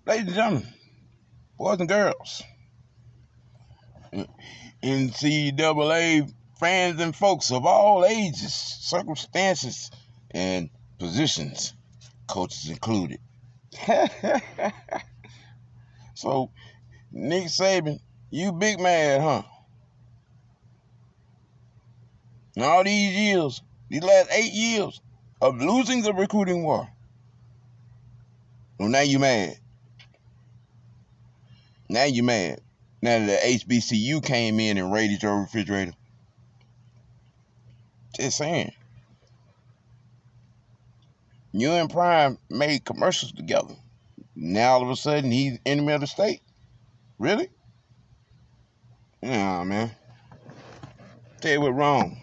Ladies and gentlemen, boys and girls, NCAA fans and folks of all ages, circumstances, and positions, coaches included. So, Nick Saban, you big mad, huh? In all these years, these last 8 years of losing the recruiting war. Well, now you mad. Now you mad. Now that the HBCU came in and raided your refrigerator. Just saying. You and Prime made commercials together. Now all of a sudden he's enemy of the state? Really? Nah, man. Tell you what wrong.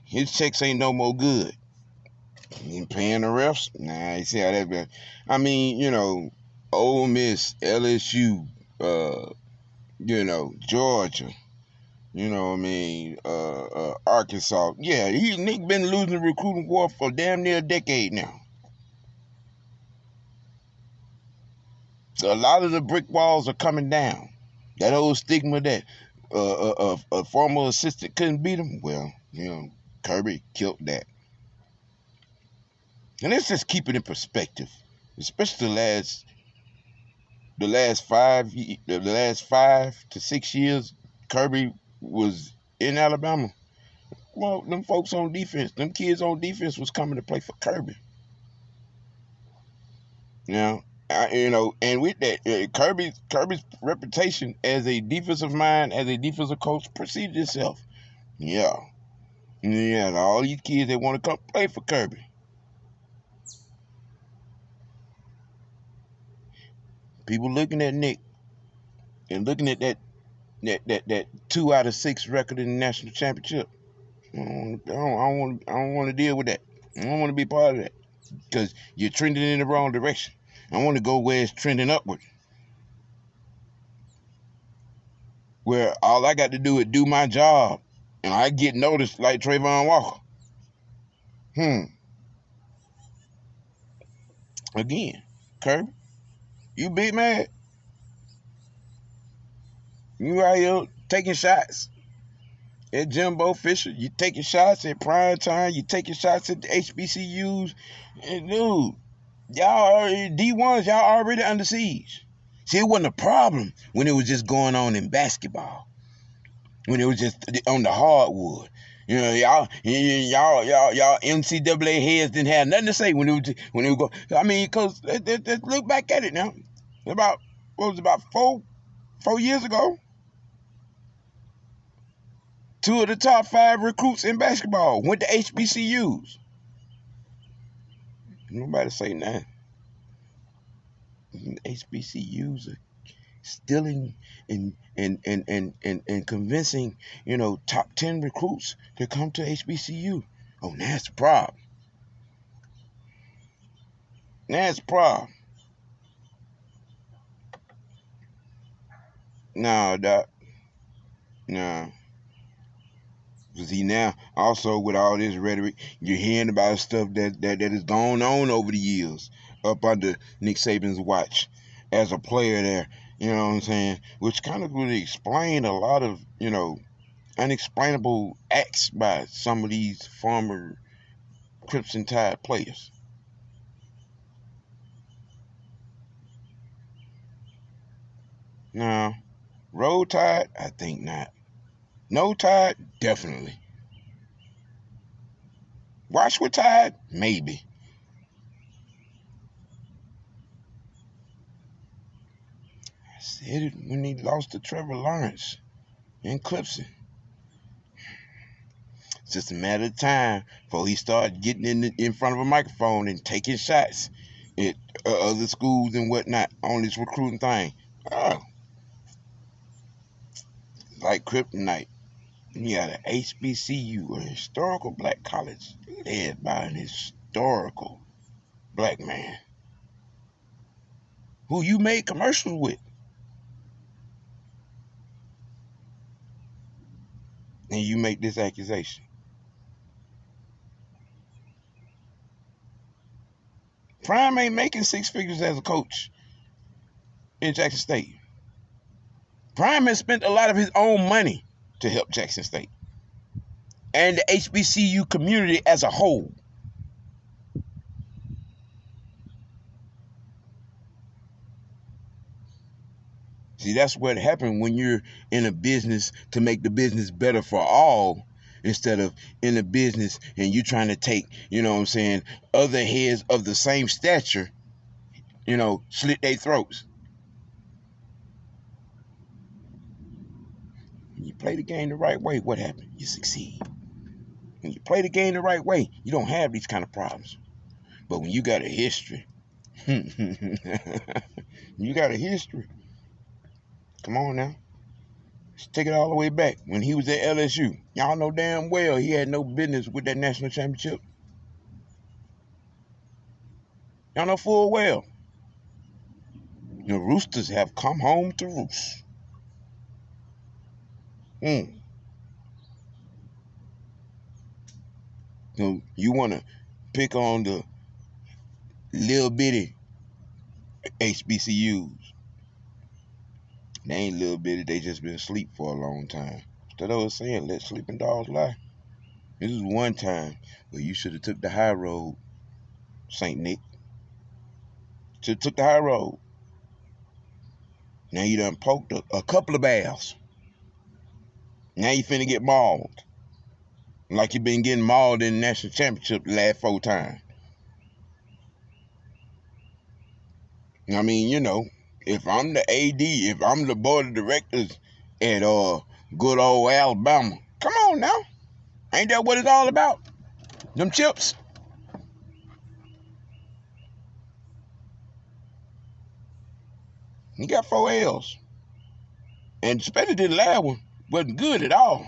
His checks ain't no more good. He ain't paying the refs? Nah, you see how that been. I mean, Ole Miss, LSU, Georgia, Arkansas. Yeah, Nick been losing the recruiting war for damn near a decade now. So a lot of the brick walls are coming down. That old stigma that a former assistant couldn't beat him, well, Kirby killed that. And let's just keep it in perspective, especially the last 5 to 6 years Kirby was in Alabama. Well, them folks on defense, them kids on defense was coming to play for Kirby. And with that, Kirby's reputation as a defensive mind, as a defensive coach, preceded itself. Yeah, all these kids that want to come play for Kirby. People looking at Nick and looking at that 2 out of 6 record in the national championship. I don't want to deal with that. I don't want to be part of that because you're trending in the wrong direction. I want to go where it's trending upward, where all I got to do is do my job, and I get noticed like Trayvon Walker. Again, Kirby, you big mad. You out here taking shots at Jimbo Fisher. You taking shots at prime time. You taking shots at the HBCUs. And dude, y'all D1s, y'all already under siege. See, it wasn't a problem when it was just going on in basketball. When it was just on the hardwood. Y'all NCAA heads didn't have nothing to say when it was go. I mean, because let's look back at it now. About 4 years ago, 2 of the top 5 recruits in basketball went to HBCUs. Nobody say nothing. HBCUs are stealing and convincing, top 10 recruits to come to HBCU. Oh, that's the problem. That's the problem. No, Doc. No. See, now, also with all this rhetoric, you're hearing about stuff that has gone on over the years up under Nick Saban's watch as a player there, you know what I'm saying? Which kind of would explain a lot of, unexplainable acts by some of these former Crimson Tide players. Now, Roll Tide, I think not. No Tide, definitely. Watch with Tide, maybe. I said it when he lost to Trevor Lawrence in Clemson. It's just a matter of time before he started getting in front of a microphone and taking shots at other schools and whatnot on this recruiting thing. Oh, like kryptonite. You got an HBCU, a historical black college, led by an historical black man who you made commercials with. And you make this accusation. Prime ain't making 6 figures as a coach. in Jackson State. Prime has spent a lot of his own money to help Jackson State and the HBCU community as a whole. See, that's what happens when you're in a business to make the business better for all, instead of in a business and you trying to take, you know what I'm saying, other heads of the same stature, slit their throats. When you play the game the right way, what happens? You succeed. When you play the game the right way, you don't have these kind of problems. But when you got a history, you got a history. Come on now. Let's take it all the way back. When he was at LSU, y'all know damn well he had no business with that national championship. Y'all know full well. The Roosters have come home to roost. So you want to pick on the little bitty HBCUs. They ain't little bitty, they just been asleep for a long time. Instead of us saying, let sleeping dogs lie. This is one time where you should have took the high road, St. Nick. Should have took the high road. Now you done poked a couple of bears. Now you finna get mauled. Like you been getting mauled in the national championship the last 4 times. I mean, if I'm the AD, if I'm the board of directors at good old Alabama, come on now. Ain't that what it's all about? Them chips. He got 4 L's. And especially the last one wasn't good at all.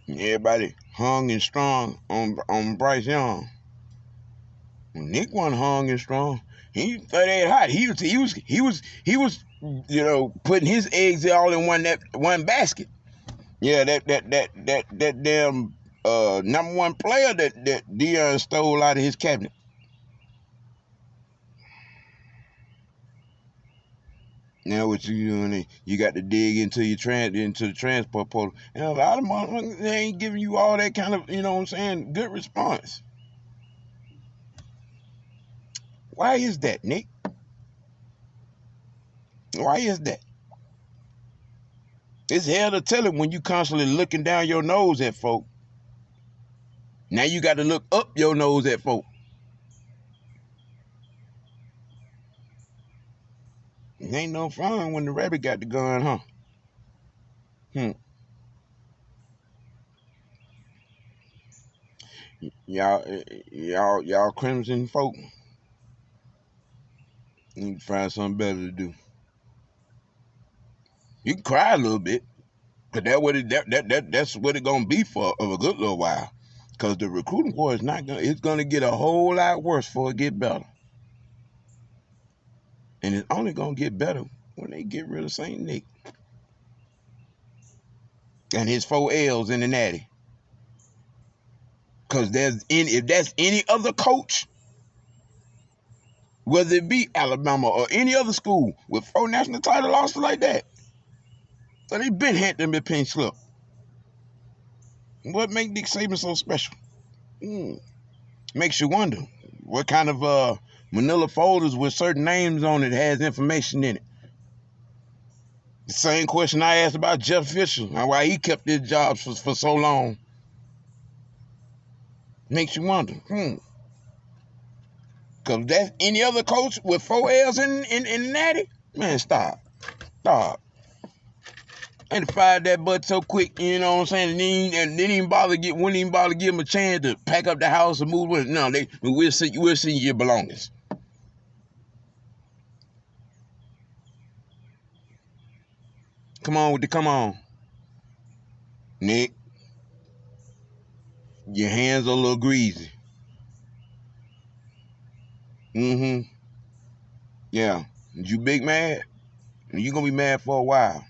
Everybody hung and strong on Bryce Young. Nick wasn't hung and strong. He 38 hot. He was putting his eggs all in one basket. Yeah, that damn number 1 player that Deion stole out of his cabinet. Now what you doing? You got to dig into the transport portal, and a lot of motherfuckers, they ain't giving you all that kind of, good response. Why is that, Nick? Why is that? It's hell to tell it when you constantly looking down your nose at folk. Now you got to look up your nose at folk. It ain't no fun when the rabbit got the gun, huh? Y'all crimson folk, you need to find something better to do. You can cry a little bit, but that's what it gonna be for a good little while. Cause the recruiting war it's gonna get a whole lot worse before it get better. And it's only gonna get better when they get rid of St. Nick and his 4 L's in the natty. Cause if that's any other coach, whether it be Alabama or any other school with 4 national title losses like that, so they been had them a pink slip. What make Nick Saban so special? Makes you wonder what kind of manila folders with certain names on it has information in it. The same question I asked about Jeff Fisher and why he kept his job for so long. Makes you wonder. Because that's any other coach with 4 L's in the natty? Man, stop. And fired that butt so quick, you know what I'm saying? And didn't even bother give him a chance to pack up the house and move with it. No, we'll see your belongings. Come on. Nick, your hands are a little greasy. Yeah. You big mad? You're gonna be mad for a while.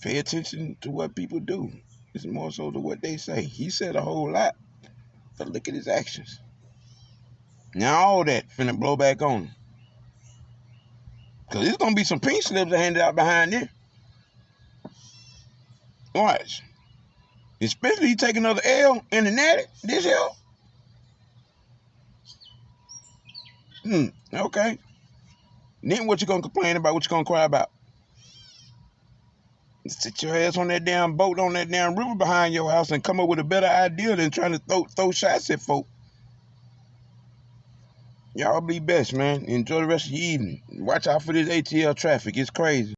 Pay attention to what people do. It's more so to what they say. He said a whole lot, but look at his actions. Now all that finna blow back on him. Because there's going to be some pink slips handed out behind there. Watch. Especially he take another L in the natty this year. Okay. Then what you going to complain about? What you going to cry about? Sit your ass on that damn boat on that damn river behind your house and come up with a better idea than trying to throw shots at folk. Y'all be best, man. Enjoy the rest of your evening. Watch out for this ATL traffic. It's crazy.